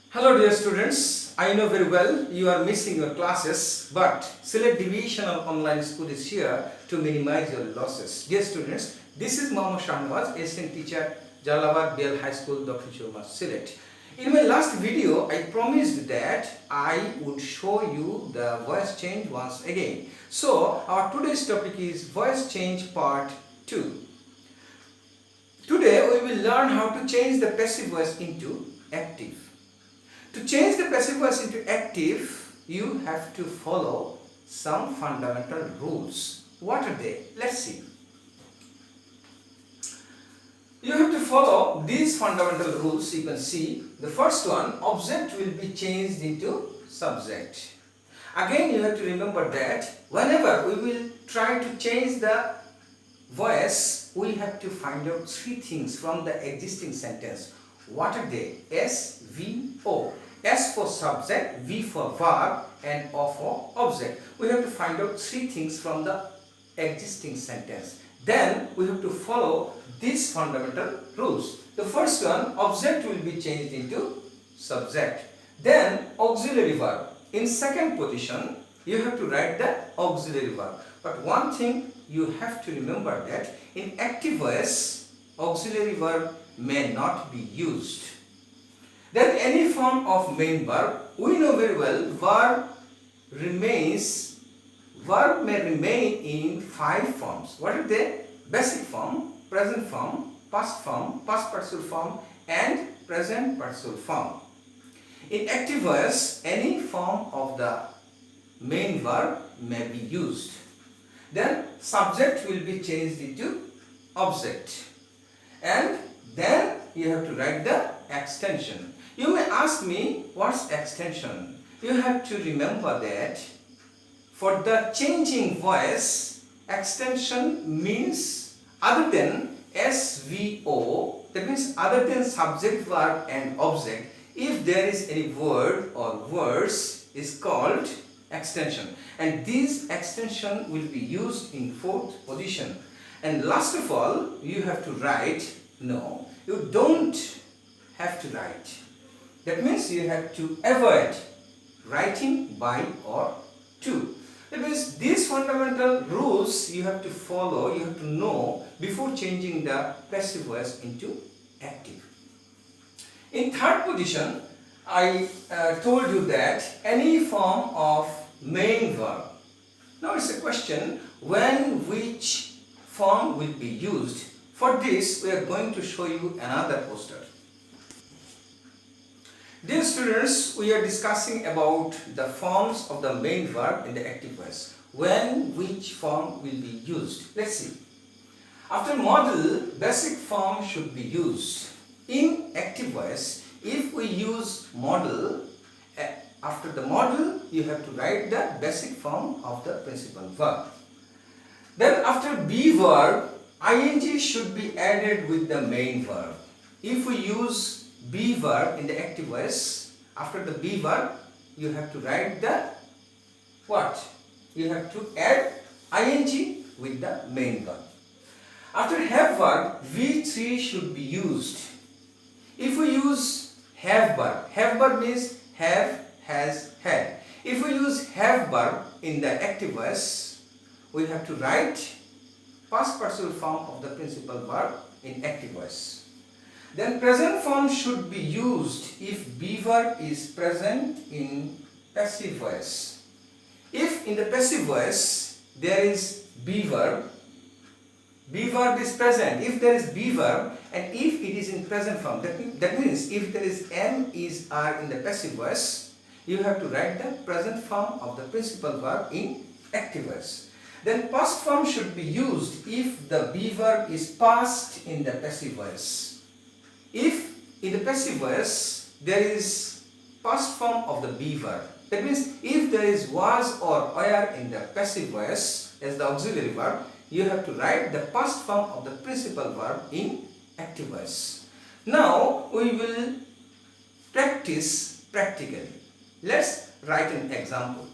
Hello dear students, I know very well you are missing your classes, but Select Divisional Online School is here to minimize your losses. Dear students, this is Mohammad Shahnawaz, assistant teacher, Jalalabad BL High School, Dr. Choma, Select. In my last video, I promised that I would show you the voice change once again. So, our today's topic is voice change part 2. Today, we will learn how to change the passive voice into active. To change the passive voice into active, you have to follow some fundamental rules. What are they? Let's see. You have to follow these fundamental rules. You can see the first one, object will be changed into subject. Again, you have to remember that whenever we will try to change the voice, we have to find out three things from the existing sentence. What are they? S, V, O. S for subject, V for verb, and O for object. We have to find out three things from the existing sentence. Then we have to follow these fundamental rules. The first one, object will be changed into subject. Then auxiliary verb. In second position, you have to write the auxiliary verb. But one thing you have to remember that in active voice, auxiliary verb may not be used. Then any form of main verb, we know very well verb may remain in 5 forms. What are they? Basic form, present form, past participle form, and present participle form. In active voice, any form of the main verb may be used. Then subject will be changed into object. And then you have to write the extension. You may ask me, what's extension? You have to remember that for the changing voice, extension means other than SVO, that means other than subject, verb and object, if there is any word or words is called extension. And this extension will be used in 4th position. And last of all, you have to write, no, you don't have to write. That means you have to avoid writing by or to. That means these fundamental rules you have to follow, you have to know before changing the passive voice into active. In 3rd position, I told you that any form of main verb. Now it's a question, when which form will be used. For this, we are going to show you another poster. Dear students, we are discussing about the forms of the main verb in the active voice. When which form will be used? Let's see. After modal, basic form should be used. In active voice, if we use modal, after the modal, you have to write the basic form of the principal verb. Then after be verb, ing should be added with the main verb. If we use be verb in the active voice, after the be verb, you have to write the what? You have to add ing with the main verb. After have verb, V3 should be used. If we use have verb means have, has, had. If we use have verb in the active voice, we have to write past participle form of the principal verb in active voice. Then present form should be used if be verb is present in passive voice. If in the passive voice there is be verb is present. If there is be verb and if it is in present form, that means if there is am, is, are in the passive voice, you have to write the present form of the principal verb in active voice. Then past form should be used if the be verb is past in the passive voice. If in the passive voice there is past form of the be verb, that means if there is was or were in the passive voice as the auxiliary verb, you have to write the past form of the principal verb in active voice. Now we will practice practically. Let's write an example.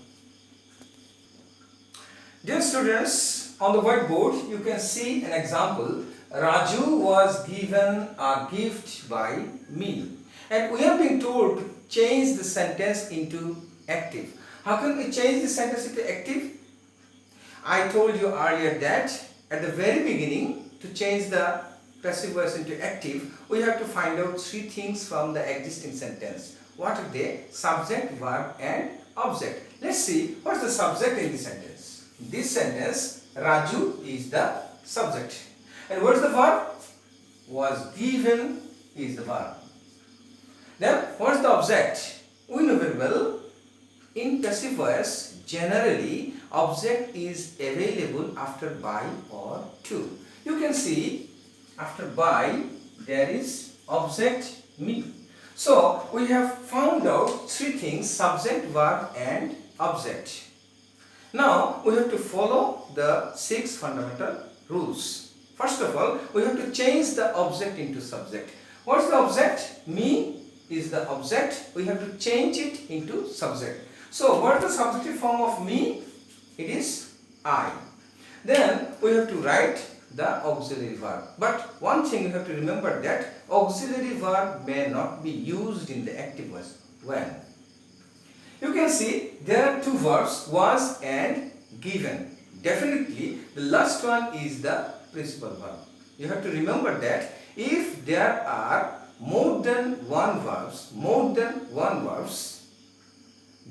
Dear students, on the whiteboard you can see an example. Raju was given a gift by me. And we have been told to change the sentence into active. How can we change the sentence into active? I told you earlier that at the very beginning, to change the passive voice into active, we have to find out three things from the existing sentence. What are they? Subject, verb and object. Let's see what's the subject in this sentence. In this sentence, Raju is the subject. And what's the verb? Was given is the verb. Then what's the object? We know very well, in passive voice, generally object is available after by or to. You can see after by there is object me. So we have found out three things: subject, verb and object. Now we have to follow the 6 fundamental rules. First of all, we have to change the object into subject. What's the object? Me is the object. We have to change it into subject. So what is the subjective form of me? It is I. Then we have to write the auxiliary verb. But one thing you have to remember, that auxiliary verb may not be used in the active voice. When? You can see there are two verbs, was and given. Definitely the last one is the principal verb. You have to remember that if there are more than one verbs,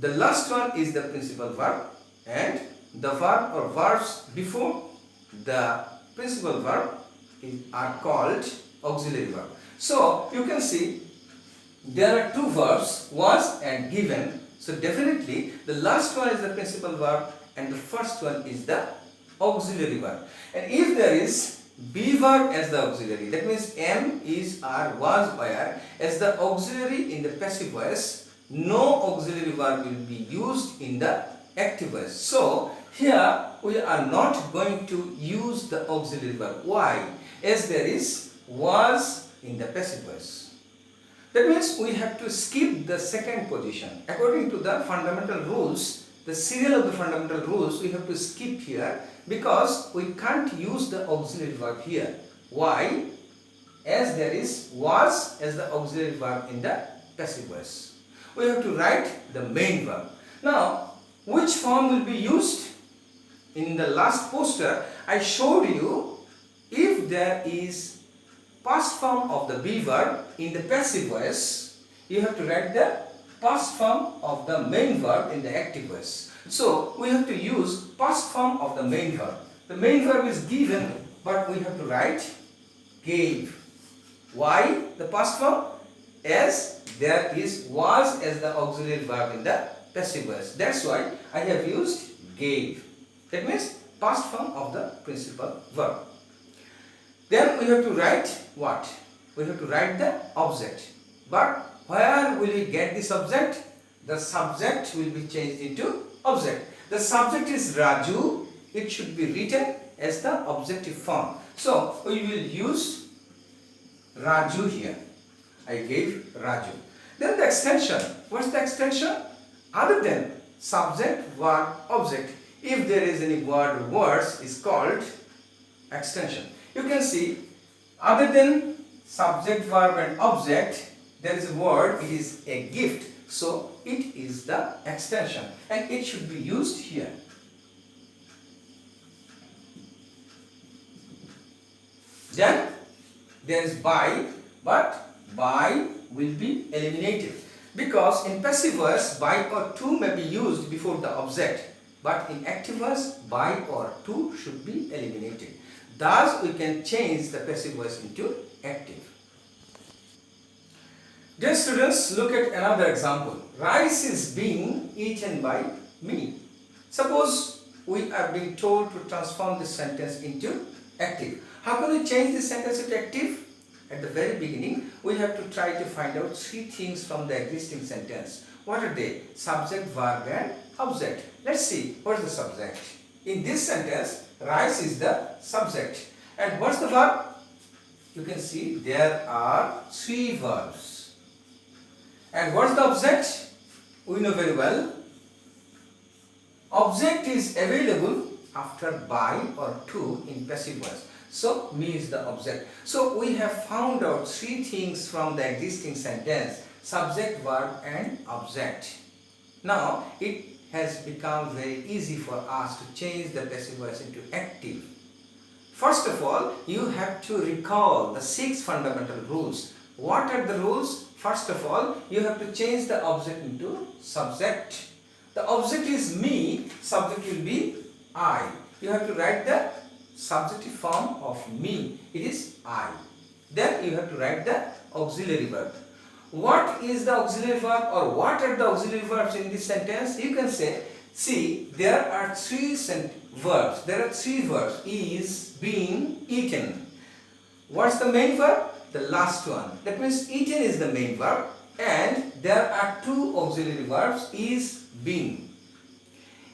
the last one is the principal verb and the verb or verbs before the principal verb are called auxiliary verb. So you can see there are two verbs, was and given. So definitely the last one is the principal verb and the first one is the auxiliary verb. And if there is be verb as the auxiliary, that means am, is, are, was, were as the auxiliary in the passive voice, no auxiliary verb will be used in the active voice. So here we are not going to use the auxiliary verb. Why? As there is was in the passive voice. That means we have to skip the second position. According to the fundamental rules, the serial of the fundamental rules, we have to skip here because we can't use the auxiliary verb here. Why? As there is was as the auxiliary verb in the passive voice. We have to write the main verb. Now, which form will be used? In the last poster, I showed you if there is past form of the be verb in the passive voice, you have to write the past form of the main verb in the active voice. So we have to use past form of the main verb. The main verb is given, but we have to write gave. Why the past form? As there is was as the auxiliary verb in the passive voice. That's why I have used gave. That means past form of the principal verb. Then we have to write what? We have to write the object. But where will we get this object? The subject will be changed into object. The subject is Raju. It should be written as the objective form. So we will use Raju here. I gave Raju. Then the extension. What's the extension? Other than subject, verb, object, if there is any word or words, is called extension. You can see other than subject, verb and object, there is a word, it is a gift. So it is the extension and it should be used here. Then there is by, but by will be eliminated because in passive voice by or to may be used before the object, but in active voice by or to should be eliminated. Thus we can change the passive voice into active. Dear students, look at another example. Rice is being eaten by me. Suppose we are being told to transform this sentence into active. How can we change this sentence into active? At the very beginning, we have to try to find out three things from the existing sentence. What are they? Subject, verb and object. Let's see what is the subject. In this sentence, rice is the subject. And what's the verb? You can see there are three verbs. And what's the object? We know very well. Object is available after by or to in passive voice. So me is the object. So we have found out three things from the existing sentence. subject, verb and object. Now it has become very easy for us to change the passive voice into active. First of all, you have to recall the 6 fundamental rules. What are the rules? First of all, you have to change the object into subject. The object is me, subject will be I. You have to write the subjective form of me, it is I. Then you have to write the auxiliary verb. What is the auxiliary verb, or what are the auxiliary verbs in this sentence? You can say, see, there are 3 verbs. There are 3 verbs: is, being, eaten. What's the main verb? The last one. That means eaten is the main verb, and there are 2 auxiliary verbs: is, being.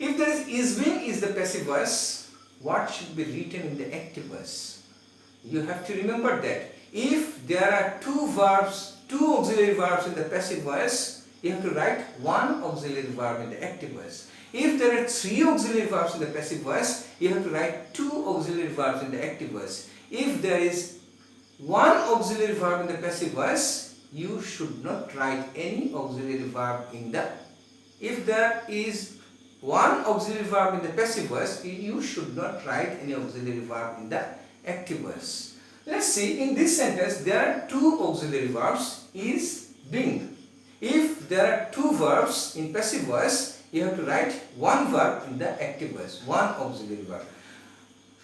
If there is being is the passive voice, what should be written in the active voice? You have to remember that if there are 2 verbs, 2 auxiliary verbs in the passive voice, you have to write 1 auxiliary verb in the active voice. If there are 3 auxiliary verbs in the passive voice, you have to write 2 auxiliary verbs in the active voice. If there is 1 auxiliary verb in the passive voice, you should not write any auxiliary verb in the. If there is 1 auxiliary verb in the passive voice, you should not write any auxiliary verb in the active voice. Let's see, in this sentence there are 2 auxiliary verbs: is, being. If there are 2 verbs in passive voice, you have to write 1 verb in the active voice, 1 auxiliary verb.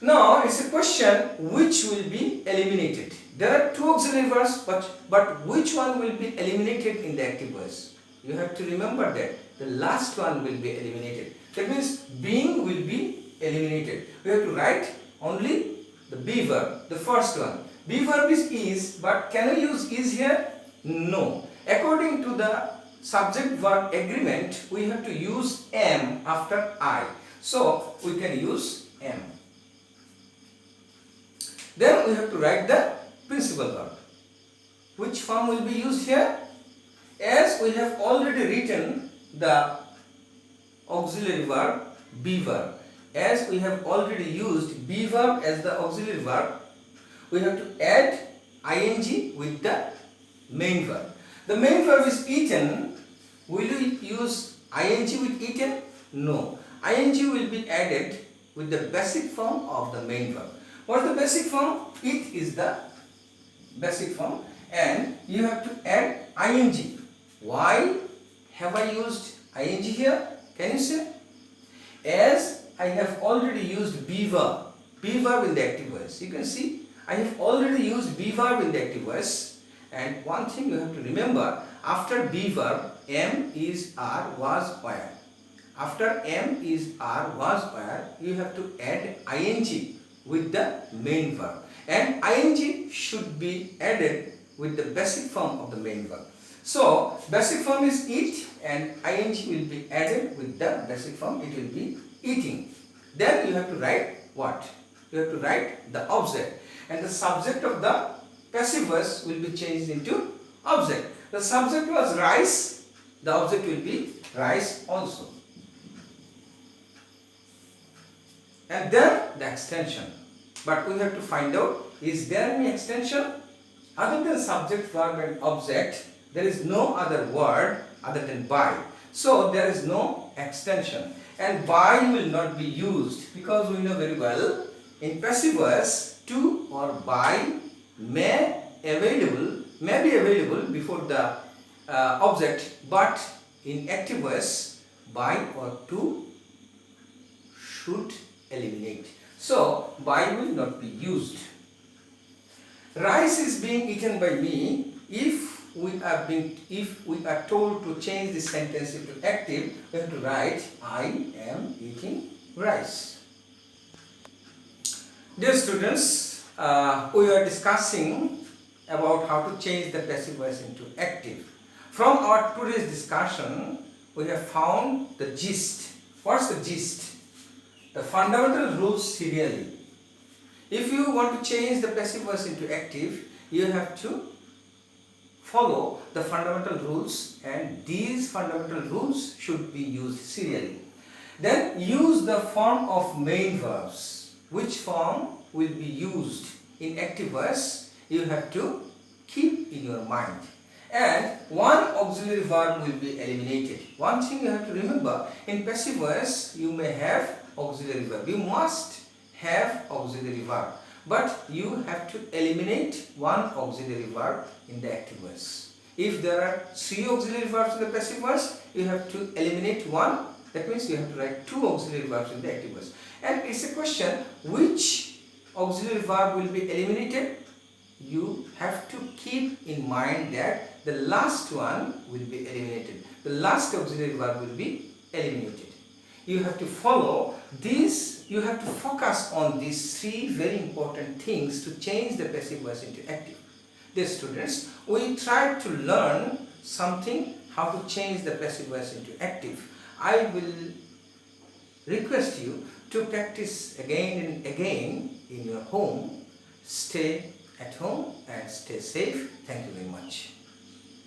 Now it's a question which will be eliminated. There are 2 auxiliary verbs, but which one will be eliminated in the active voice? You have to remember that the last one will be eliminated. That means being will be eliminated. We have to write only the be verb, the first one. Be verb is, but can I use is here? No. According to the subject verb agreement, we have to use am after I. So we can use am. Then we have to write the principal verb. Which form will be used here? As we have already written the auxiliary verb, be verb. As we have already used be verb as the auxiliary verb, we have to add ing with the main verb. The main verb is eaten. Will we use ing with eaten? No. Ing will be added with the basic form of the main verb. What is the basic form? It is the basic form, and you have to add ing. Why have I used ing here? Can you say? As I have already used be verb in the active voice. You can see I have already used be verb in the active voice, and one thing you have to remember, after be verb, am, is, are, was, were. After am, is, are, was, were, you have to add ing with the main verb, and ing should be added with the basic form of the main verb. So basic form is eat, and ing will be added with the basic form, it will be eating. Then you have to write what? You have to write the object, and the subject of the passive voice will be changed into object. The subject was rice, the object will be rice also. And then the extension. But we have to find out, is there any extension? Other than subject, verb and object, there is no other word other than by. So there is no extension. And by will not be used, because we know very well in passive voice to or by may be available before the object, but in active voice by or to should eliminate. So by will not be used. Rice is being eaten by me. If we are told to change this sentence into active, we have to write I am eating rice. Dear students, we are discussing about how to change the passive voice into active. From our today's discussion, we have found the gist. What's the gist? The fundamental rules serially. If you want to change the passive voice into active, you have to follow the fundamental rules, and these fundamental rules should be used serially. Then use the form of main verbs. Which form will be used in active voice, you have to keep in your mind. and one auxiliary verb will be eliminated. One thing you have to remember, in passive voice you may have auxiliary verb. You must have auxiliary verb, but you have to eliminate one auxiliary verb in the active voice. If there are 3 auxiliary verbs in the passive voice, you have to eliminate one. That means you have to write 2 auxiliary verbs in the active voice. And it's a question, which auxiliary verb will be eliminated? You have to keep in mind that the last one will be eliminated. The last auxiliary verb will be eliminated. You have to follow these, you have to focus on these 3 very important things to change the passive voice into active. Dear students, we tried to learn something, how to change the passive voice into active. I will request you to practice again and again in your home. Stay at home and stay safe. Thank you very much.